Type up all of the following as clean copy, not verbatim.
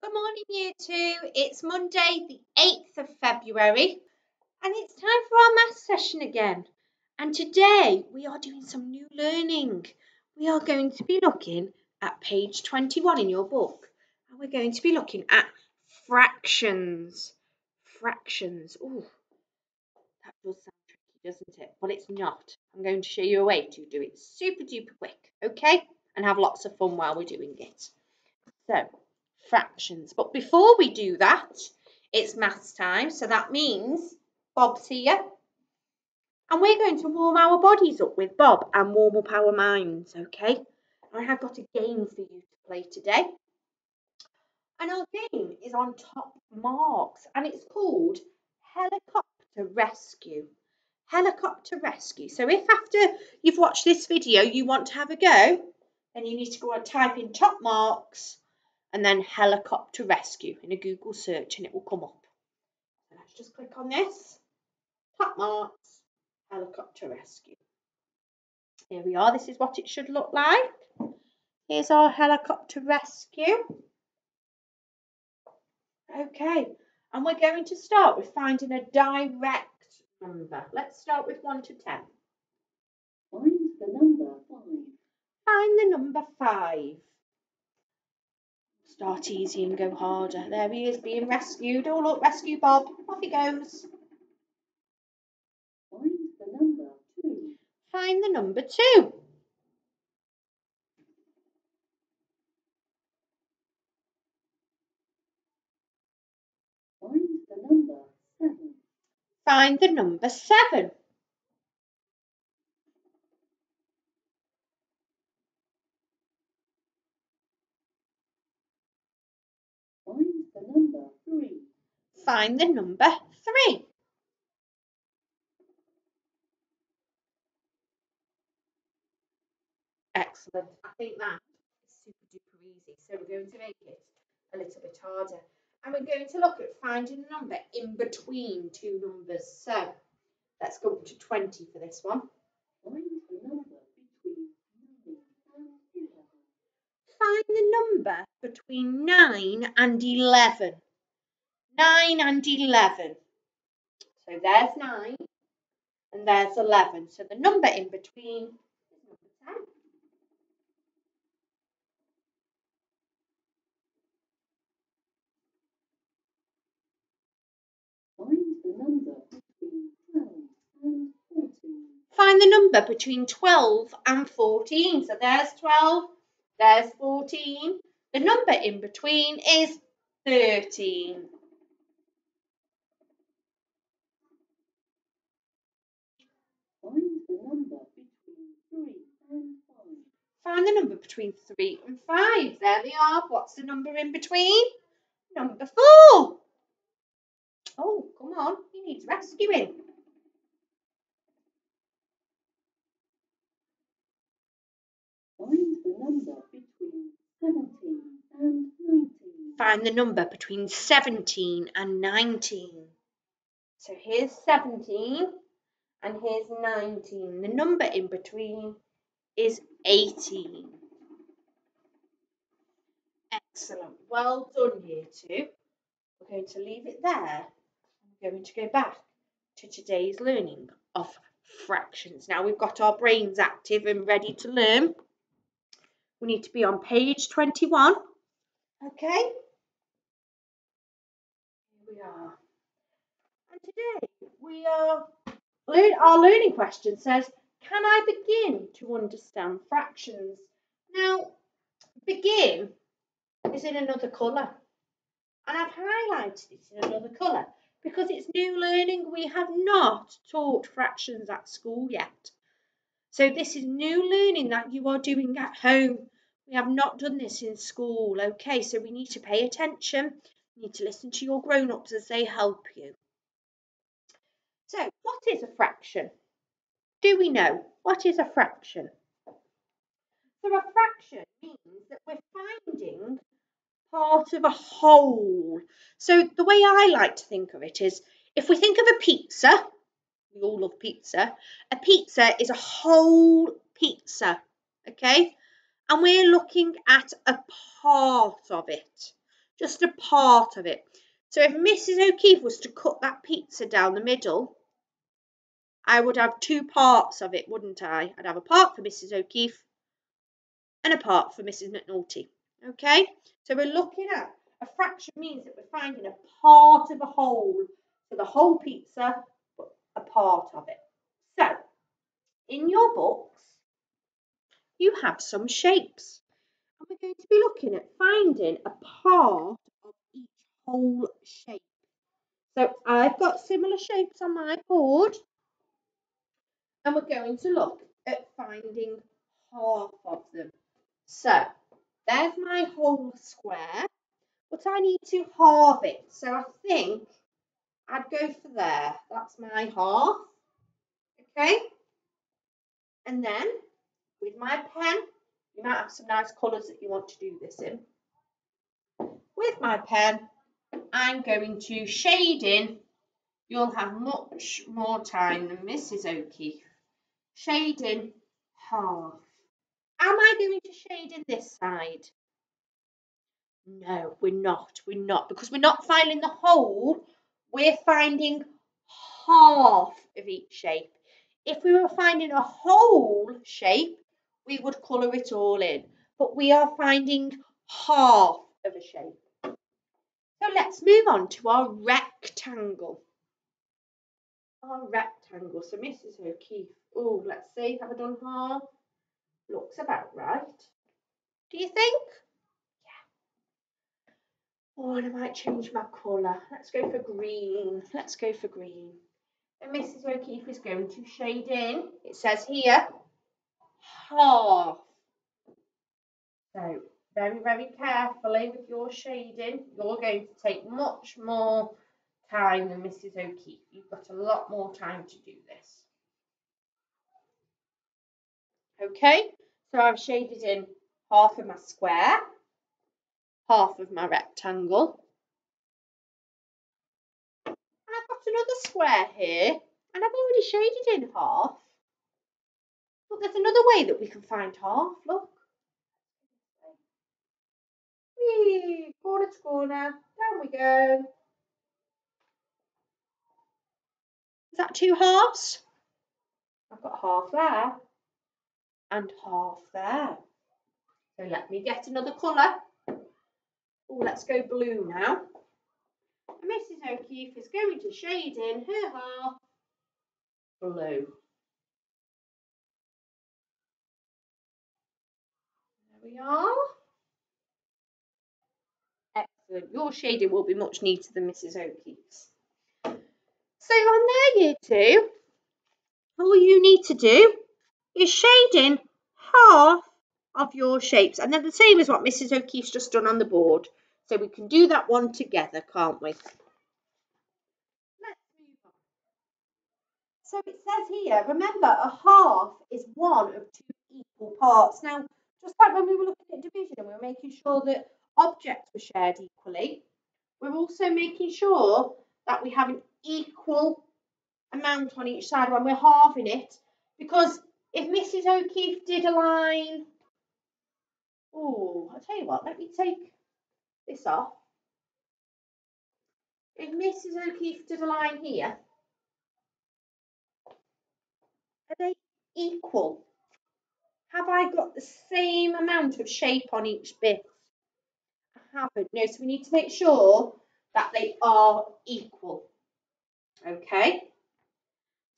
Good morning, Year 2. It's Monday, the 8th of February, and it's time for our maths session again. And today we are doing some new learning. We are going to be looking at page 21 in your book, and we're going to be looking at fractions. Fractions. Oh, that does sound tricky, doesn't it? But it's not. I'm going to show you a way to do it super duper quick, okay? And have lots of fun while we're doing it. So, fractions. But before we do that, it's maths time. So that means Bob's here. And we're going to warm our bodies up with Bob and warm up our minds, okay? I have got a game for you to play today. And our game is on top marks. And it's called Helicopter Rescue. Helicopter Rescue. So if after you've watched this video you want to have a go, then you need to go and type in top marks and then helicopter rescue in a Google search and it will come up. So let's just click on this. Top marks, helicopter rescue. Here we are. This is what it should look like. Here's our helicopter rescue. Okay, and we're going to start with finding a direct number. Let's start with 1 to 10. Find the number 5. Find the number 5. Start easy and go harder. There he is being rescued. Oh look, rescue Bob. Off he goes. Find the number 2. Find the number 2. Find the number 7. Find the number 7. Find the number 3. Find the number 3. Excellent. I think that is super duper easy. So we're going to make it a little bit harder. And we're going to look at finding a number in between two numbers. So let's go up to 20 for this one. Find the number between 9 and 11. Find the number between 9 and 11. 9 and 11. So there's 9 and there's 11. So the number in between is number 10. Find the number between 12 and 14. Find the number between 12 and 14. So there's 12, there's 14. The number in between is 13. Find the number between 3 and 5. Find the number between 3 and 5. There they are. What's the number in between? Number 4. Oh, come on. He needs rescuing. Find the number between 17 and 19. Find the number between 17 and 19. So here's 17 and here's 19. The number in between is 18. Excellent. Well done, Year 2. We're going to leave it there. We're going to go back to today's learning of fractions. Now we've got our brains active and ready to learn. We need to be on page 21. Okay? Here we are. And today our learning question says, can I begin to understand fractions? Now, begin is in another colour. And I've highlighted it in another colour because it's new learning. We have not taught fractions at school yet. So this is new learning that you are doing at home. We have not done this in school. Okay, so we need to pay attention. You need to listen to your grown-ups as they help you. So, what is a fraction? Do we know what is a fraction? So a fraction means that we're finding part of a whole. So the way I like to think of it is, if we think of a pizza, we all love pizza, a pizza is a whole pizza, okay? And we're looking at a part of it. just a part of it. So if Mrs. O'Keefe was to cut that pizza down the middle, I would have two parts of it, wouldn't I? I'd have a part for Mrs. O'Keefe and a part for Mrs. McNulty. Okay, so we're looking at a fraction means that we're finding a part of a whole. So the whole pizza, but a part of it. So in your books, you have some shapes. And we're going to be looking at finding a part of each whole shape. So I've got similar shapes on my board. And we're going to look at finding half of them. So there's my whole square, but I need to halve it. So I think I'd go for there. That's my half. Okay. And then with my pen, you might have some nice colours that you want to do this in. With my pen, I'm going to shade in. You'll have much more time than Mrs. O'Keefe. Shade in half. Am I going to shade in this side? No, we're not. We're not, because we're not finding the whole. We're finding half of each shape. If we were finding a whole shape, we would colour it all in. But we are finding half of a shape. So let's move on to our rectangle. Our rectangle. So Mrs. O'Keefe. Oh, let's see. Have I done half? Looks about right. Do you think? Oh, and I might change my colour. Let's go for green. Let's go for green. And Mrs. O'Keefe is going to shade in. It says here, half. So, very, very carefully with your shading. You're going to take much more time than Mrs. O'Keefe. You've got a lot more time to do this. Okay, so I've shaded in half of my square, half of my rectangle. And I've got another square here, and I've already shaded in half. But there's another way that we can find half, look. Whee, corner to corner, down we go. Is that two halves? I've got half there and half there. So let me get another colour. Oh, let's go blue now. And Mrs. O'Keefe is going to shade in her half blue. There we are. Excellent. Your shading will be much neater than Mrs. O'Keefe's. So on there, year two, all you need to do is shade in half of your shapes, and they're the same as what Mrs. O'Keefe's just done on the board. So we can do that one together, can't we? Let's move on. So it says here, remember, a half is one of two equal parts. Now, just like when we were looking at division and we were making sure that objects were shared equally, we're also making sure that we have an equal amount on each side when we're halving it, because if Mrs. O'Keefe did a line, oh, I'll tell you what, let me take this off. If Mrs. O'Keefe did a line here, are they equal? Have I got the same amount of shape on each bit? I haven't. No, so we need to make sure that they are equal. Okay.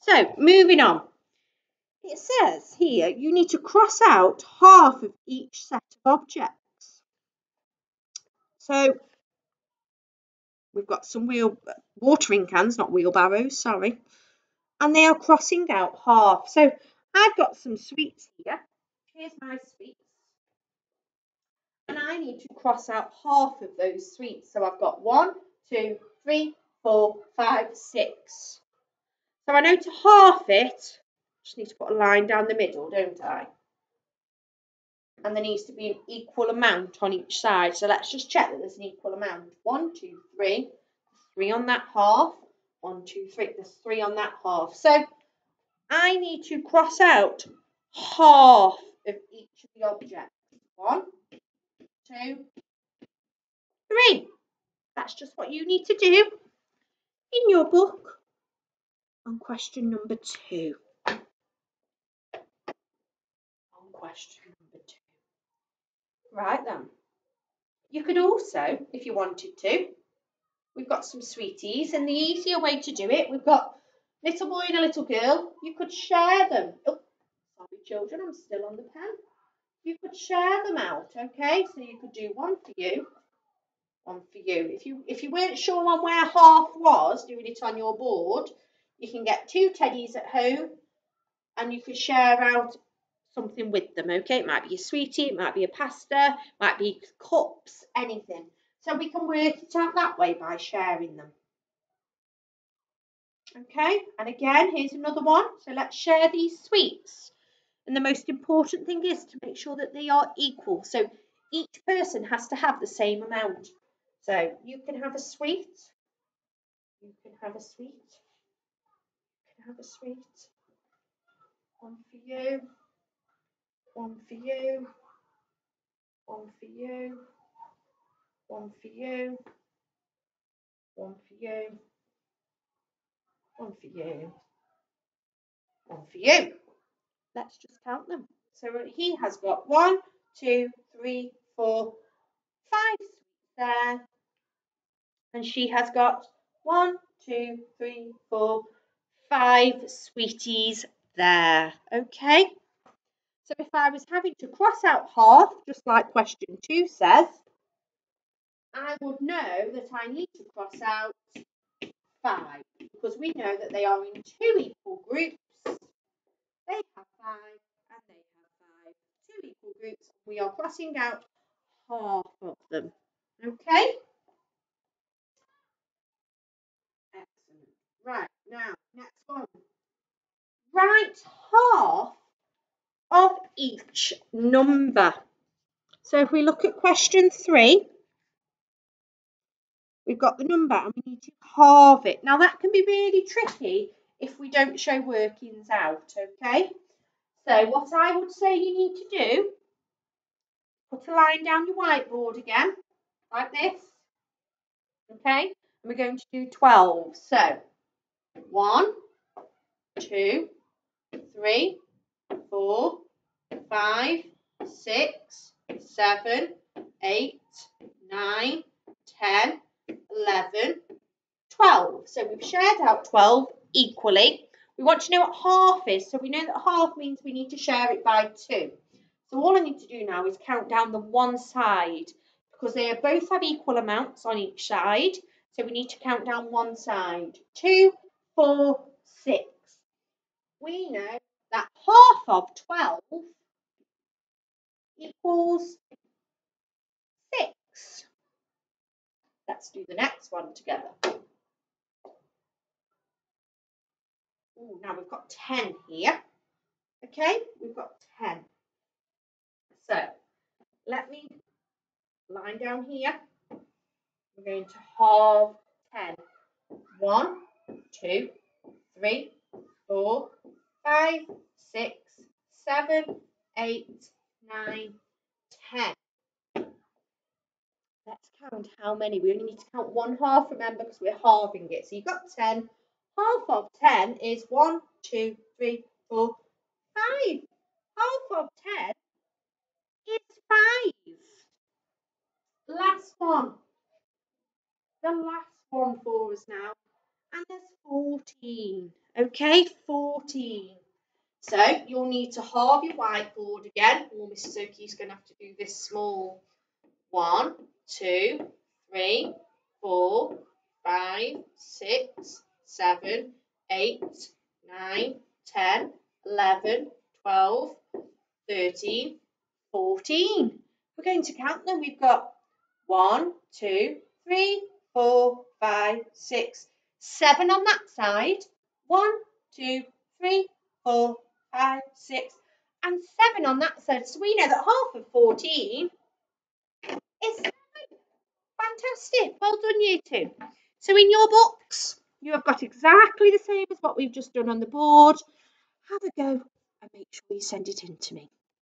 So, moving on. It says here you need to cross out half of each set of objects. So, we've got some watering cans, not wheelbarrows, sorry. And they are crossing out half. So, I've got some sweets here. Here's my sweets. And I need to cross out half of those sweets. So I've got 1, 2, 3, 4, 5, 6. So I know to half it, just need to put a line down the middle, don't I? And there needs to be an equal amount on each side. So let's just check that there's an equal amount. 1, 2, 3. 3 on that half. 1, 2, 3. There's 3 on that half. So I need to cross out half of each of the objects. 1, 2, 3. that's just what you need to do in your book on question number 2. On question number 2. Right then. You could also, if you wanted to, we've got some sweeties, and the easier way to do it, we've got little boy and a little girl. You could share them. Oh, sorry, children, I'm still on the pen. You could share them out, okay? So you could do one for you, one for you. If you weren't sure on where half was, doing it on your board, you can get 2 teddies at home, and you could share out something with them, okay? It might be a sweetie, it might be a pasta, it might be cups, anything. So we can work it out that way by sharing them. Okay, and again, here's another one. So let's share these sweets. And the most important thing is to make sure that they are equal. So each person has to have the same amount. So you can have a sweet. You can have a sweet. You can have a sweet. One for you. One for you. One for you. One for you. One for you. One for you. One for you. Let's just count them. So he has got 1, 2, 3, 4, 5 sweets there. And she has got 1, 2, 3, 4, 5 sweeties there. Okay. So if I was having to cross out half, just like question 2 says, I would know that I need to cross out 5, because we know that they are in 2 equal groups. They have 5 and they have 5. 2 equal groups. We are crossing out half of them. Okay? Excellent. Right, now, next one. Write half of each number. So if we look at question 3, we've got the number and we need to halve it. Now that can be really tricky if we don't show workings out, okay? So what I would say you need to do, put a line down your whiteboard again, like this, okay? And we're going to do 12. So 1, 2, 3, 4, 5, 6, 7, 8, 9, 10, 11, 12. So we've shared out 12 equally. We want to know what half is. So we know that half means we need to share it by 2. So all I need to do now is count down the one side, because they both have equal amounts on each side. So we need to count down one side. 2, 4, 6. We know that half of 12 equals 6. Let's do the next one together. Ooh, now we've got 10 here. Okay, we've got 10. So let me line down here. We're going to halve 10. 1, 2, 3, 4, 5, 6, 7, 8, 9, 10. Let's count how many. We only need to count one half, remember, because we're halving it. So you've got 10. Half of 10 is 1, 2, 3, 4, 5. Half of 10 is 5. Last one. The last one for us now. And there's 14. Okay, 14. So you'll need to halve your whiteboard again. Or Mrs. Oakey's going to have to do this small. 1, 2, 3, 4, 5, 6, 7, 8, 9, 10, 11, 12, 13, 14. We're going to count them. We've got 1, 2, 3, 4, 5, 6, 7 on that side. 1, 2, 3, 4, 5, 6, and 7 on that side. So we know that half of 14 is 7. Fantastic. Well done, you two. So in your books, you have got exactly the same as what we've just done on the board. Have a go and make sure you send it in to me.